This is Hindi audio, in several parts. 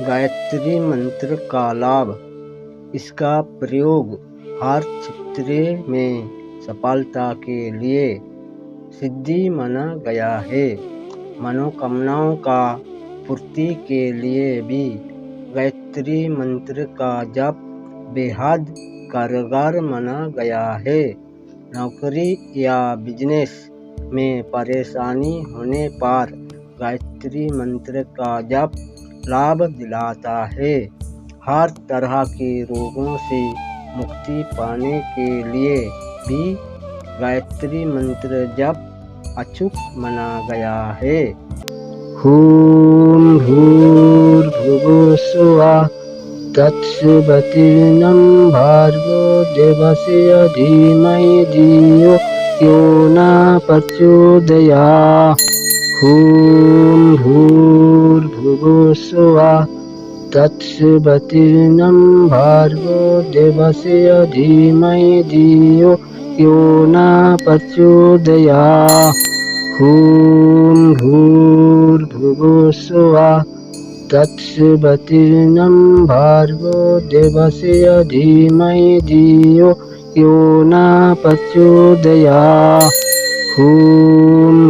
गायत्री मंत्र का लाभ। इसका प्रयोग हर क्षेत्र में सफलता के लिए सिद्धि माना गया है। मनोकामनाओं का पूर्ति के लिए भी गायत्री मंत्र का जप बेहद कारगर माना गया है। नौकरी या बिजनेस में परेशानी होने पर गायत्री मंत्र का जप लाभ दिलाता है। हर तरह के रोगों से मुक्ति पाने के लिए भी गायत्री मंत्र जप अचूक माना गया है। ॐ भूर्भुवः स्वः तत्सवितुर्वरेण्यं भर्गो देवस्य धीमहि धियो यो न प्रचोदयात्। ॐ भूर्भुवः स्वः तत्सवितुर्वरेण्यं भर्गो देवस्य धीमहि धियो यो न प्रचोदयात्। ॐ भूर्भुवः स्वः तत्सवितुर्वरेण्यं भर्गो देवस्य धीमहि धियो यो न प्रचोदयात्। ॐ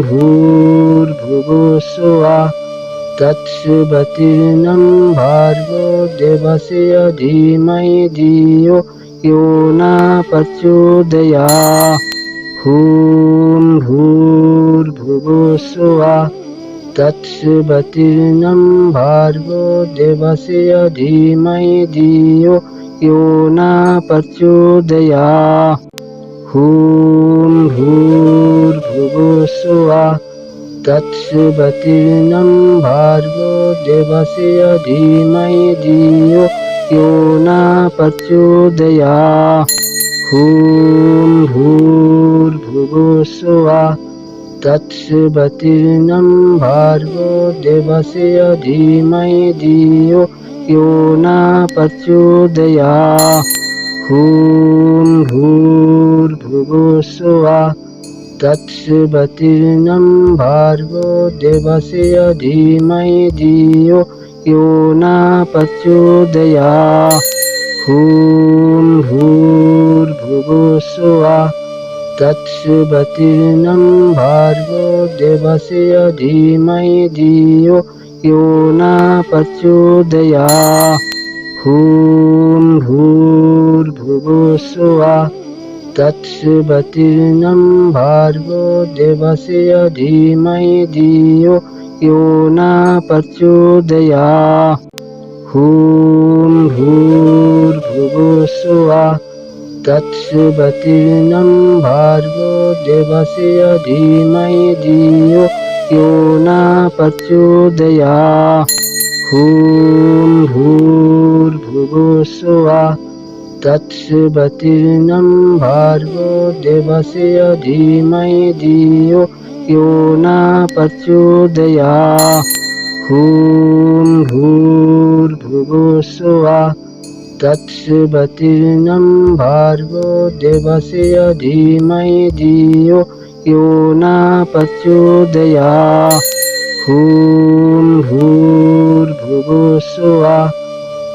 भूर्भुवः स्वः तत्सवितुर्वरेण्यं भर्गो देवस्य धीमहि धियो यो न प्रचोदयात्। ॐ भूर्भुवः स्वः तत्सवितुर्वरेण्यं भर्गो देवस्य धीमहि धियो यो न प्रचोदयात्। ॐ भूर्भुवः स्वः तत्सवितुर्वरेण्यं भर्गो देवस्य धीमहि धियो यो न प्रचोदयात्। ॐ भूर्भुवः स्वः तत्सवितुर्वरेण्यं भर्गो देवस्य धीमहि धियो यो न प्रचोदयात्। ॐ भूर्भुवः स्वः तत्सवितुर्वरेण्यं भर्गो देवस्य धीमहि धियो यो न प्रचोदयात्। ॐ भूर्भुवः स्वः तत्सवितुर्वरेण्यं भर्गो देवस्य धीमहि धियो यो न प्रचोदयात्। ॐ भूर्भुवः स्वः तत्सवितुर्वरेण्यं भर्गो देवस्य धीमहि धियो यो न प्रचोदयात्। ॐ भूर्भुवः स्वः तत्सवितुर्वरेण्यं भर्गो देवस्य धीमहि धियो यो न प्रचोदयात्। ॐ भूर्भुवः स्वः तत्सवितुर्वरेण्यं भर्गो देवस्य धीमहि धियो यो न प्रचोदयात्। ॐ भूर्भुवः स्वः तत्सवितुर्वरेण्यं भर्गो देवस्य धीमहि धियो यो न प्रचोदयात्। ॐ भूर्भुवः स्वः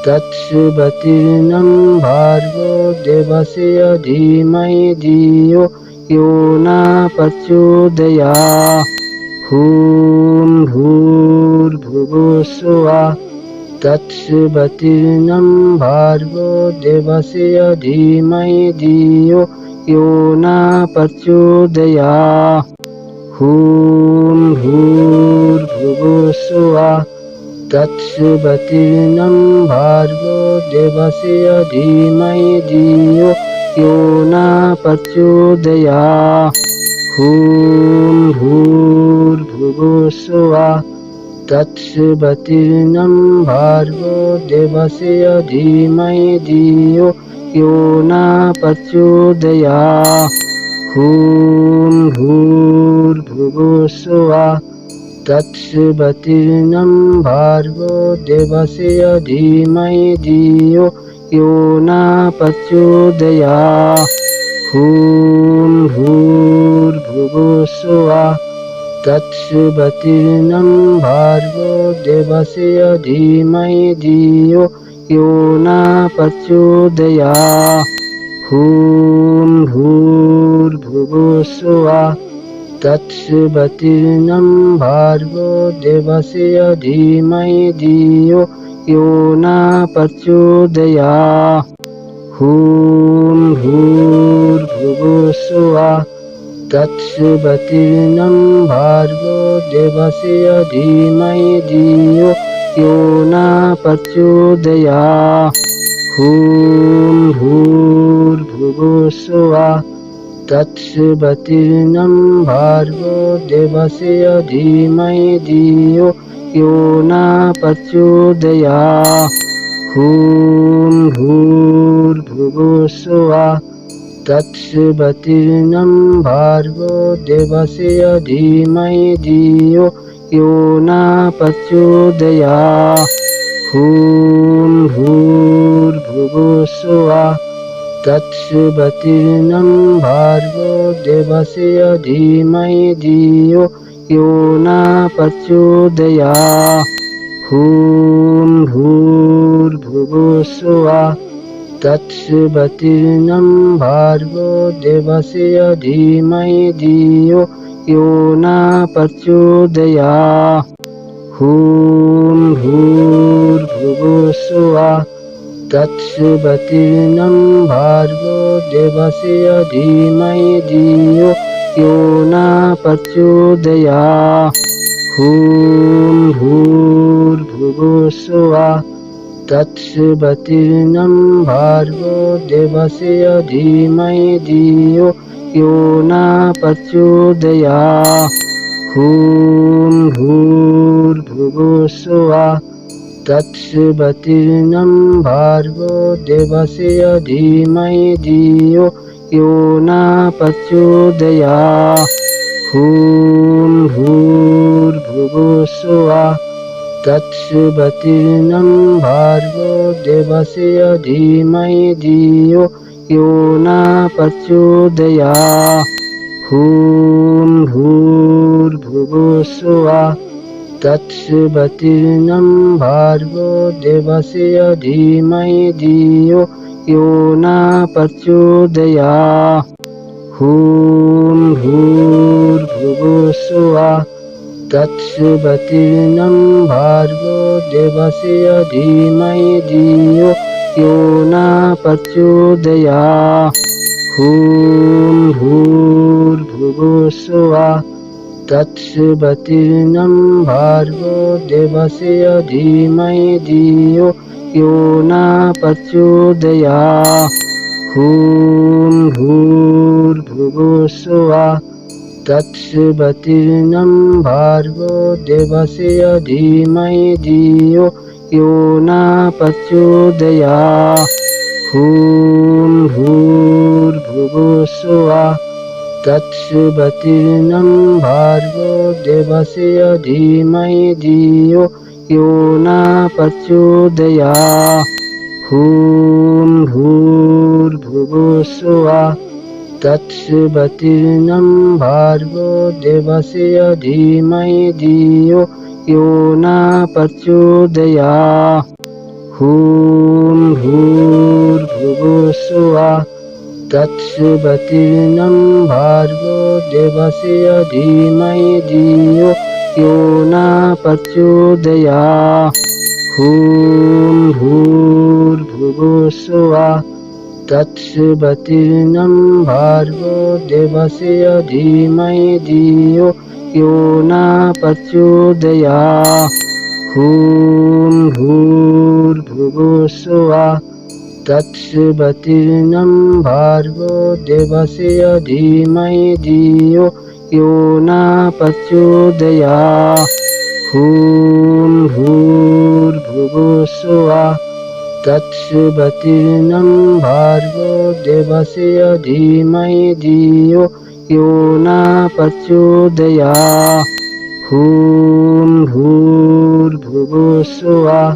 तत्सवितुर्वरेण्यं भर्गो देवस्य धीमहि धियो यो न प्रचोदयात्। ॐ भूर्भुवः स्वः तत्सवितुर्वरेण्यं भर्गो देवस्य धीमहि धियो यो न प्रचोदयात्। ॐ भूर्भुवः स्वः तत्सवितुर्वरेण्यं भर्गो देवस्य धीमहि धियो यो न प्रचोदयात्। ॐ भूर्भुवः स्वः तत्सवितुर्वरेण्यं भर्गो देवस्य धीमहि धियो यो न प्रचोदयात्। ॐ भूर्भुवः स्वः तत्सवितुर्वरेण्यं भर्गो देवस्य धीमहि धियो यो न प्रचोदयात्। ॐ भूर्भुवः स्वः तत्सवितुर्वरेण्यं भर्गो देवस्य धीमहि धियो यो न प्रचोदयात्। ॐ भूर्भुवः स्वः तत्सवितुर्वरेण्यं भर्गो देवस्य धीमहि धियो यो न प्रचोदयात्। ॐ भूर्भुवः स्वः तत्सवितुर्वरेण्यं भर्गो देवस्य धीमहि धियो यो न प्रचोदयात्। ॐ भूर्भुवः स्वः तत्सवितुर्वरेण्यं भर्गो देवस्य धीमहि धियो यो न प्रचोदयात्। ॐ भूर्भुवः स्वः तत्सवितुर्वरेण्यं भर्गो देवस्य धीमहि धियो यो न प्रचोदयात्। ॐ भूर्भुवः स्वः तत्सवितुर्वरेण्यं भर्गो देवस्य धीमहि धियो यो न प्रचोदयात्। ॐ भूर्भुवः स्वः तत्सवितुर्वरेण्यं भर्गो देवस्य धीमहि धियो यो न प्रचोदयात्। ॐ भूर्भुवः स्वः तत्सवितुर्वरेण्यं भर्गो देवस्य धीमहि धियो यो न प्रचोदयात्। ॐ भूर्भुवः स्वः तत्सवितुर्वरेण्यं भर्गो देवस्य धीमहि धियो यो न प्रचोदयात्। ॐ भूर्भुवः स्वः तत्सवितुर्वरेण्यं भर्गो देवस्य धीमहि धियो यो न प्रचोदयात्। ॐ भूर्भुवः स्वः तत्सवितुर्वरेण्यं भर्गो देवस्य धीमहि धियो यो न प्रचोदयात्। ॐ भूर्भुवः स्वः तत्सवितुर्वरेण्यं भर्गो देवस्य धीमहि धियो यो न प्रचोदयात्। ॐ भूर्भुवः स्वः तत्सवितुर्वरेण्यं भर्गो देवस्य धीमहि धियो यो न प्रचोदयात्। ॐ भूर्भुवः स्वः तत्सवितुर्वरेण्यं भर्गो देवस्य धीमहि धियो यो न प्रचोदयात्। ॐ भूर्भुवः स्वः तत्सवितुर्वरेण्यं भर्गो देवस्य धीमहि धियो यो न प्रचोदयात्। ॐ भूर्भुवः स्वः तत्सवितुर्वरेण्यं भर्गो देवस्य धीमहि धियो यो न प्रचोदयात्। ॐ भूर्भुवः स्वः तत्सवितुर्वरेण्यं भर्गो देवस्य धीमहि धियो यो न प्रचोदयात्। ॐ भूर्भुवः स्वः तत्सवितुर्वरेण्यं भर्गो देवस्य धीमहि धियो यो न प्रचोदयात्। ॐ भूर्भुवः स्वः तत्सवितुर्वरेण्यं भर्गो देवस्य धीमहि धियो यो न प्रचोदयात्। ॐ भूर्भुवः स्वः तत्सवितुर्वरेण्यं भर्गो देवस्य धीमहि धियो यो न प्रचोदयात्। ॐ भूर्भुवः स्वः तत्सवितुर्वरेण्यं भर्गो देवस्य धीमहि धियो यो न प्रचोदयात्। ॐ भूर्भुवः स्वः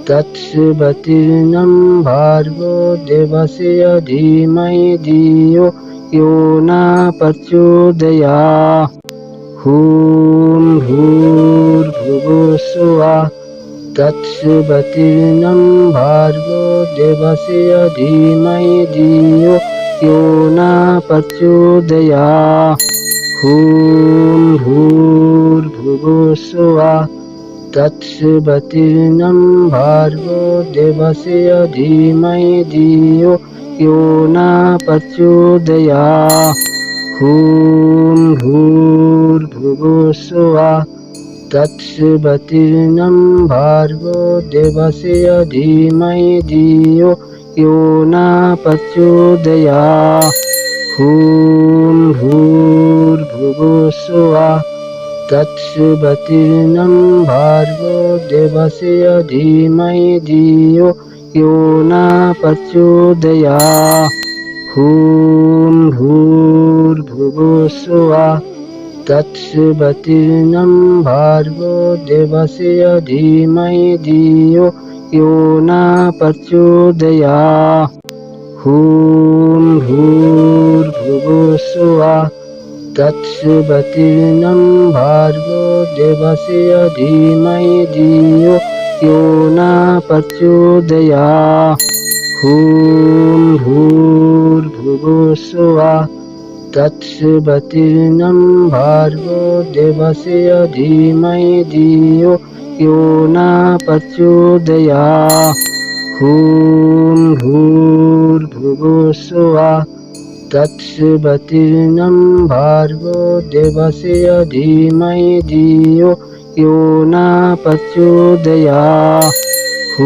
तत्सवितुर्वरेण्यं भर्गो देवस्य धीमहि धियो यो न प्रचोदयात्। ॐ भूर्भुवस्सुवः तत्सवितुर्वरेण्यं भर्गो देवस्य धीमहि धियो यो नः प्रचोदयात्। ॐ भूर्भुवस्सुवः तत्सवितुर्वरेण्यं भर्गो देवस्य धीमहि धियो यो नः प्रचोदयात्। ॐ भूर्भुवस्सुवः तत्सवितुर्वरेण्यं भर्गो देवस्य धीमहि धियो यो नः प्रचोदयात्। ॐ भूर्भुवस्सुवः तत्सवितुर्वरेण्यं भर्गो देवस्य धीमहि धियो यो नः प्रचोदयात्। ॐ भूर्भुवस्सुवः तत्सवितुर्वरेण्यं भर्गो देवस्य धीमहि धियो यो नः प्रचोदयात्। ॐ भूर्भुवस्सुवः तत्सवितुर्वरेण्यं भर्गो देवस्य धीमहि धियो यो नः प्रचोदयात्। ॐ भूर्भुवस्सुवः तत्सवितुर्वरेण्यं भर्गो देवस्य धीमहि धियो यो नः प्रचोदयात्। ॐ भूर्भुवस्सुवः तत्सवितुर्वरेण्यं भर्गो देवस्य धीमहि धियो यो नः प्रचोदयात्। ॐ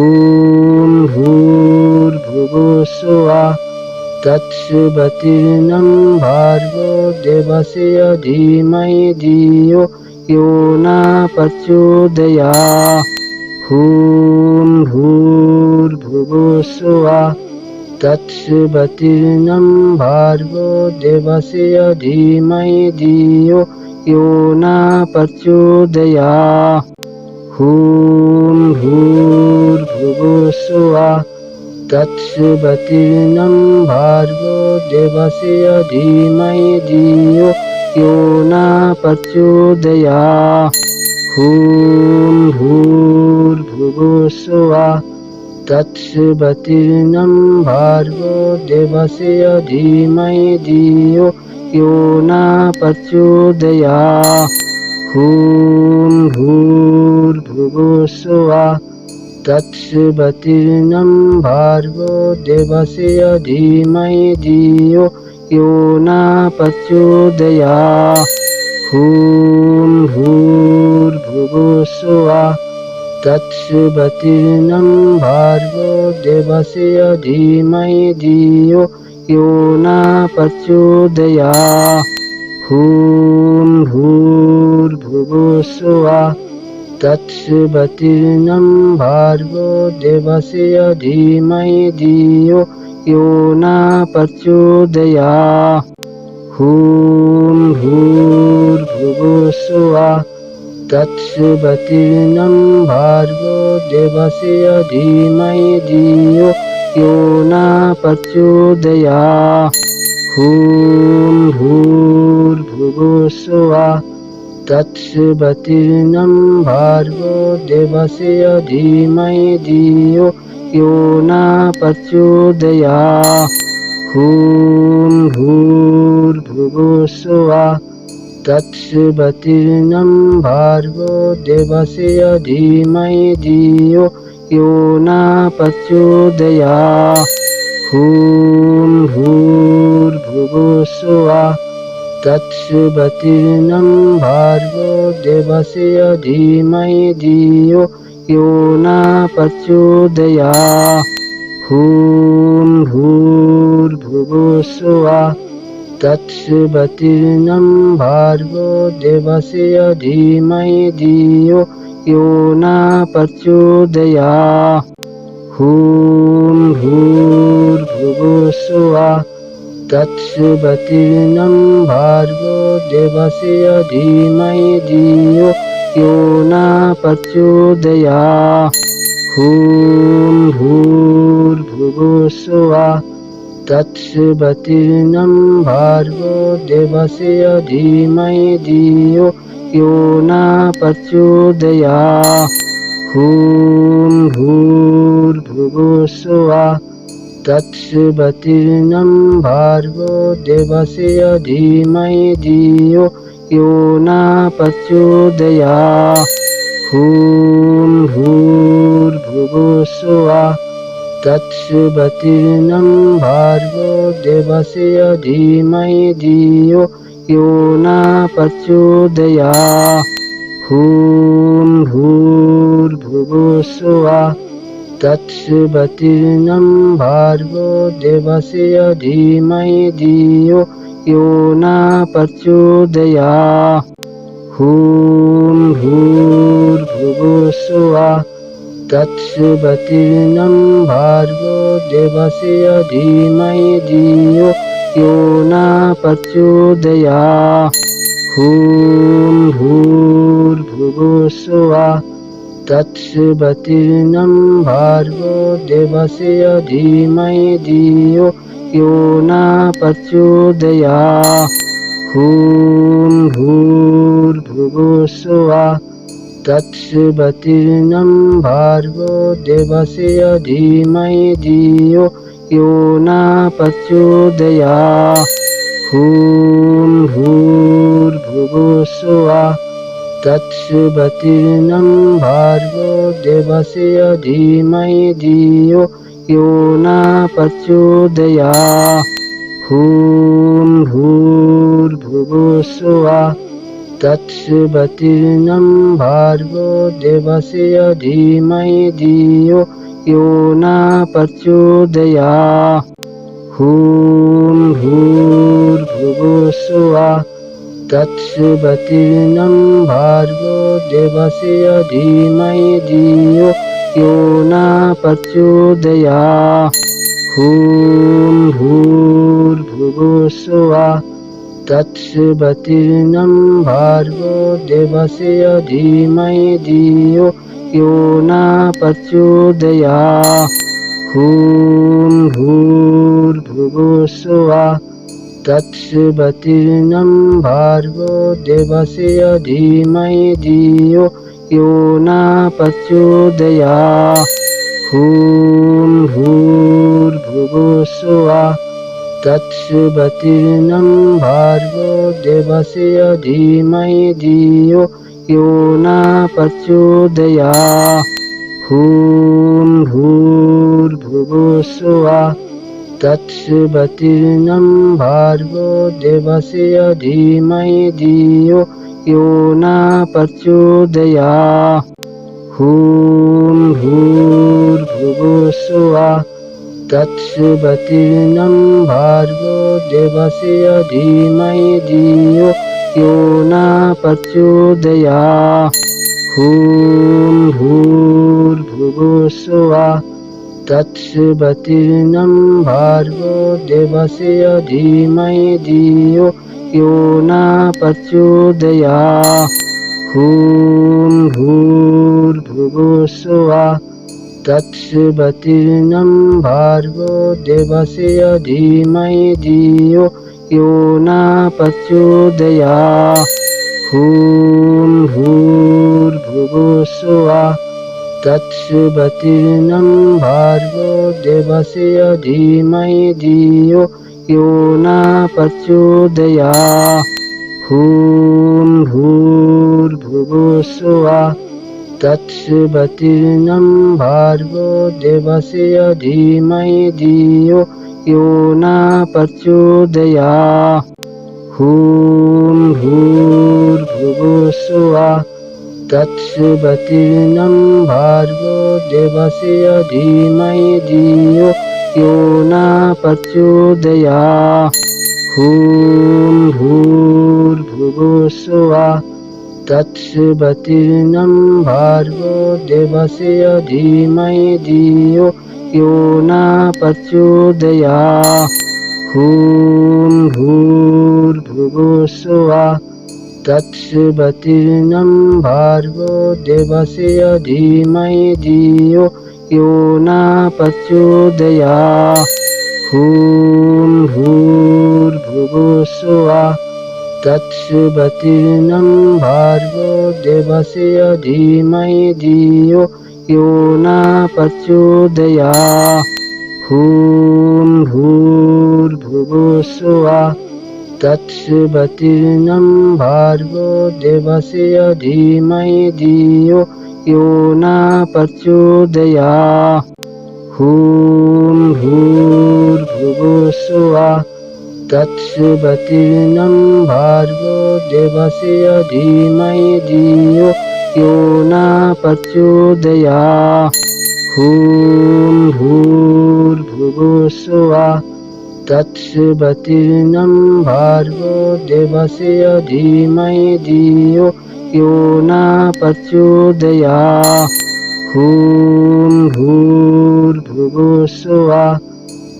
भूर्भुवस्सुवः तत्सवितुर्वरेण्यं भर्गो देवस्य धीमहि धियो यो नः प्रचोदयात्। ॐ भूर्भुवस्सुवः तत्सवितुर्वरेण्यं भर्गो देवस्य धीमहि धियो यो नः प्रचोदयात्। ॐ भूर्भुवस्सुवः तत्सवितुर्वरेण्यं भर्गो देवस्य धीमहि धियो यो नः प्रचोदयात्। ॐ भूर्भुवस्सुवः तत्सवितुर्वरेण्यं भर्गो देवस्य धीमहि धियो यो नः प्रचोदयात्। ॐ भूर्भुवस्सुवः तत्सवितुर्वरेण्यं भर्गो देवस्य धीमहि धियो यो नः प्रचोदयात्। ॐ भूर्भुवस्सुवः तत्सवितुर्वरेण्यं भर्गो देवस्य धीमहि धियो यो नः प्रचोदयात्। ॐ भूर्भुवस्सुवः तत्सवितुर्वरेण्यं भर्गो देवस्य धीमहि धियो यो नः प्रचोदयात्। ॐ भूर्भुवस्सुवः तत्सवितुर्वरेण्यं भर्गो देवस्य धीमहि धियो यो नः प्रचोदयात्। ॐ भूर्भुवस्सुवः तत्सवितुर्वरेण्यं भर्गो देवस्य धीमहि धियो यो नः प्रचोदयात्। ॐ भूर्भुवस्सुवः तत्सवितुर्वरेण्यं भर्गो देवस्य धीमहि धियो यो नः प्रचोदयात्। ॐ भूर्भुवस्सुवः तत्सवितुर्वरेण्यं भर्गो देवस्य धीमहि धियो यो नः प्रचोदयात्। ॐ भूर्भुवस्सुवः तत्सवितुर्वरेण्यं भर्गो देवस्य धीमहि धियो यो नः प्रचोदयात्। ॐ भूर्भुवस्सुवः तत्सवितुर्वरेण्यं भर्गो देवस्य धीमहि धियो यो नः प्रचोदयात्। ॐ भूर्भुवस्सुवः तत्सवितुर्वरेण्यं भर्गो देवस्य धीमहि धियो यो नः प्रचोदयात्। ॐ भूर्भुवः स्वः तत्सवितुर्वरेण्यं भर्गो देवस्य धीमहि धियो यो नः प्रचोदयात्। ॐ भूर्भुवः स्वः तत्सवितुर्वरेण्यं भर्गो देवस्य धीमहि धियो यो नः प्रचोदयात्। ॐ भूर्भुवः स्वः तत्सवितुर्वरेण्यं भर्गो देवस्य धीमहि धियो यो नः प्रचोदयात्। ॐ भूर्भुवः स्वः तत्सवितुर्वरेण्यं भर्गो देवस्य धीमहि धियो यो नः प्रचोदयात्। ॐ भूर्भुवः स्वः तत्सवितुर्वरेण्यं भर्गो देवस्य धीमहि धियो यो नः प्रचोदयात्। ॐ भूर्भुवः स्वः तत्सवितुर्वरेण्यं भर्गो देवस्य धीमहि धियो यो नः प्रचोदयात्। ॐ भूर्भुवः स्वः तत्सवितुर्वरेण्यं भर्गो देवस्य धीमहि धियो यो नः प्रचोदयात्। ॐ भूर्भुवः स्वः तत्सवितुर्वरेण्यं भर्गो देवस्य धीमहि धियो यो नः प्रचोदयात्। ॐ भूर्भुवः स्वः तत्सवितुर्वरेण्यं भर्गो देवस्य धीमहि धियो यो नः प्रचोदयात्। ॐ भूर्भुवः स्वः तत्सवितुर्वरेण्यं भर्गो देवस्य धीमहि धियो यो नः प्रचोदयात्। ॐ भूर्भुवः स्वः तत्सवितुर्वरेण्यं भर्गो देवस्य धीमहि धियो यो नः प्रचोदयात्। ॐ भूर्भुवः स्वः तत्सवितुर्वरेण्यं भर्गो देवस्य धीमहि धियो यो नः प्रचोदयात्। ॐ भूर्भुवः स्वः तत्सवितुर्वरेण्यं भर्गो देवस्य धीमहि धियो यो नः प्रचोदयात्। ॐ भूर्भुवः स्वः तत्सवितुर्वरेण्यं भर्गो देवस्य धीमहि धियो यो नः प्रचोदयात्। ॐ भूर्भुवः स्वः तत्सवितुर्वरेण्यं भर्गो देवस्य धीमहि धियो यो नः प्रचोदयात्। ॐ भूर्भुवः स्वः तत्सवितुर्वरेण्यं भर्गो देवस्य धीमहि धियो यो नः प्रचोदयात्। ॐ भूर्भुवः स्वः तत्सवितुर्वरेण्यं भर्गो देवस्य धीमहि धियो यो नः प्रचोदयात्। ॐ भूर्भुवः स्वः तत्सवितुर्वरेण्यं भर्गो देवस्य धीमहि धियो यो नः प्रचोदयात्। ॐ भूर्भुवः स्वः तत्सवितुर्वरेण्यं भर्गो देवस्य धीमहि धियो यो नः प्रचोदयात्। ॐ भूर्भुवः स्वः तत्सवितुर्वरेण्यं भर्गो देवस्य धीमहि धियो यो नः प्रचोदयात्। ॐ भूर्भुवः स्वः तत्सवितुर्वरेण्यं भर्गो देवस्य धीमहि धियो यो नः प्रचोदयात्। ॐ भूर्भुवस्सुवः तत्सवितुर्वरेण्यं भर्गो देवस्य धीमहि धियो यो न प्रचोदयात्। ॐ भूर्भुवस्सुवः तत्सवितुर्वरेण्यं भर्गो देवस्य धीमहि धियो यो न प्रचोदयात्। ॐ भूर्भुवस्सुवः तत्सवितुर्वरेण्यं भर्गो देवस्य धीमहि धियो यो न प्रचोदयात्। ॐ भूर्भुवस्सुवः तत्सवितुर्वरेण्यं भर्गो देवस्य धीमहि धियो यो न प्रचोदयात्। ॐ भूर्भुवस्सुवः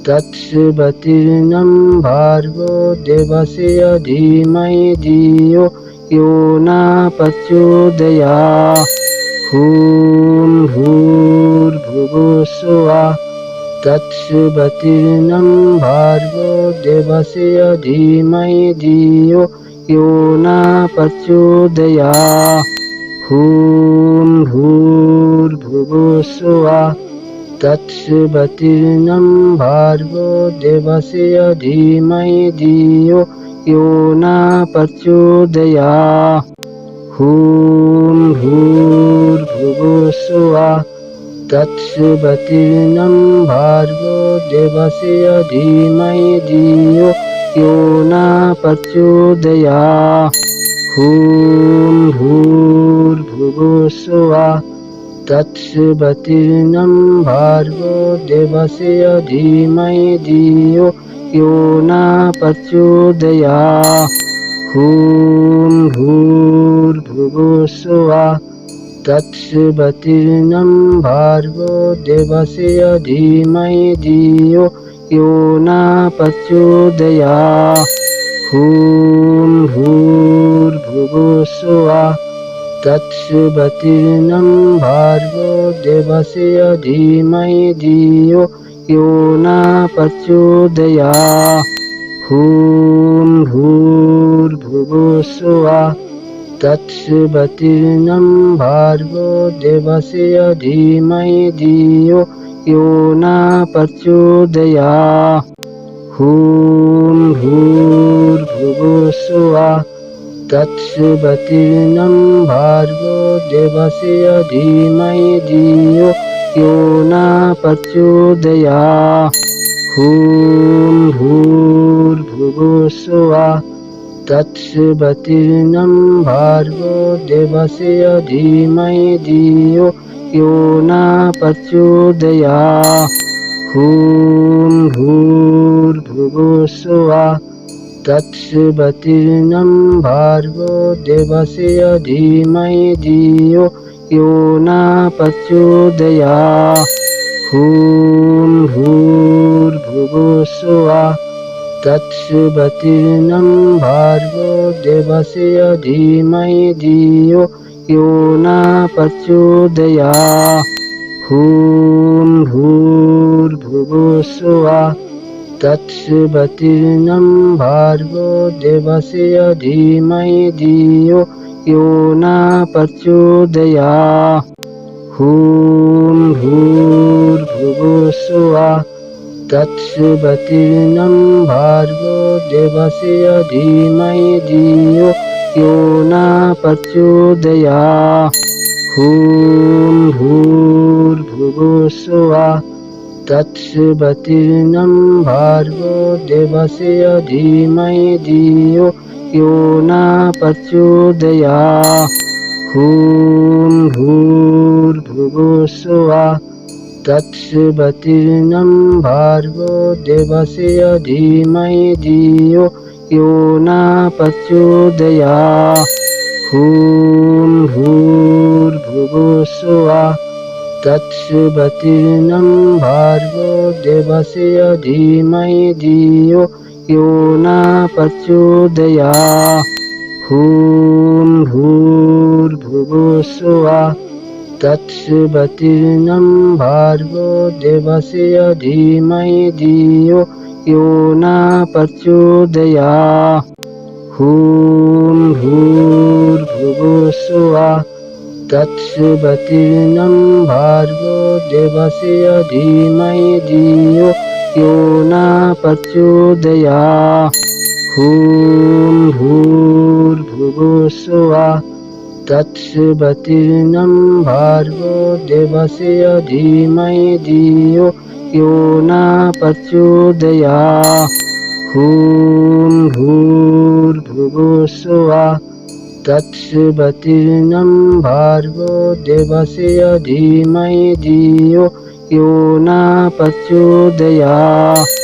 तत्सवितुर्वरेण्यं भर्गो देवस्य धीमहि धियो यो न प्रचोदयात्। ॐ भूर्भुवस्सुवः तत्सवितुर्वरेण्यं भर्गो देवस्य धीमहि धियो यो न प्रचोदयात्। ॐ भूर्भुवस्सुवः तत्सवितुर्वरेण्यं भर्गो देवस्य धीमहि धियो यो न प्रचोदयात्। ॐ भूर्भुवस्सुवः तत्सवितुर्वरेण्यं भर्गो देवस्य धीमहि धियो यो न प्रचोदयात्। ॐ भूर्भुवस्सुवः तत्सवितुर्वरेण्यं भर्गो देवस्य धीमहि धियो यो न प्रचोदयात्। ॐ भूर्भुवस्सुवः तत्सवितुर्वरेण्यं भर्गो देवस्य धीमहि धियो यो न प्रचोदयात्। ॐ भूर्भुवस्सुवः तत्सवितुर्वरेण्यं भर्गो देवस्य धीमहि धियो यो न प्रचोदयात्। ॐ भूर्भुवस्सुवः तत्सवितुर्वरेण्यं भर्गो देवस्य धीमहि धियो यो न प्रचोदयात्। ॐ भूर्भुवस्सुवः तत्सवितुर्वरेण्यं भर्गो देवस्य धीमहि धियो यो न प्रचोदयात्। ॐ भूर्भुवस्सुवः तत्सवितुर्वरेण्यं भर्गो देवस्य धीमहि धियो यो न प्रचोदयात्। ॐ भूर्भुवस्सुवः तत्सवितुर्वरेण्यं भर्गो देवस्य धीमहि धियो यो न प्रचोदयात्। ॐ भूर्भुवस्सुवः तत्सवितुर्वरेण्यं भर्गो देवस्य धीमहि धियो यो न प्रचोदयात्। ॐ भूर्भुवस्सुवः तत्सवितुर्वरेण्यं भर्गो देवस्य धीमहि धियो यो न प्रचोदयात्। ॐ भूर्भुवस्सुवः तत्सवितुर्वरेण्यं भर्गो देवस्य धीमहि धियो यो न प्रचोदयात्। ॐ भूर्भुवस्सुवः तत्सवितुर्वरेण्यं भर्गो देवस्य धीमहि धियो यो न प्रचोदयात्। ॐ भूर्भुवस्सुवः तत्सवितुर्वरेण्यं भर्गो देवस्य धीमहि धियो यो न प्रचोदयात्। ॐ भूर्भुवस्सुवः तत्सवितुर्वरेण्यं भर्गो देवस्य धीमहि धियो यो न प्रचोदयात्। ॐ भूर्भुवस्सुवः तत्सवितुर्वरेण्यं भर्गो देवस्य धीमहि धियो यो न प्रचोदयात्। ॐ भूर्भुवस्सुवः तत्सवितुर्वरेण्यं भर्गो देवस्य धीमहि धियो यो न प्रचोदयात्। ॐ भूर्भुवस्सुवः तत्सवितुर्वरेण्यं भर्गो देवस्य धीमहि धियो यो न प्रचोदयात्। ॐ भूर्भुवस्सुवः तत्सवितुर्वरेण्यं भर्गो देवस्य धीमहि धियो यो न प्रचोदयात्।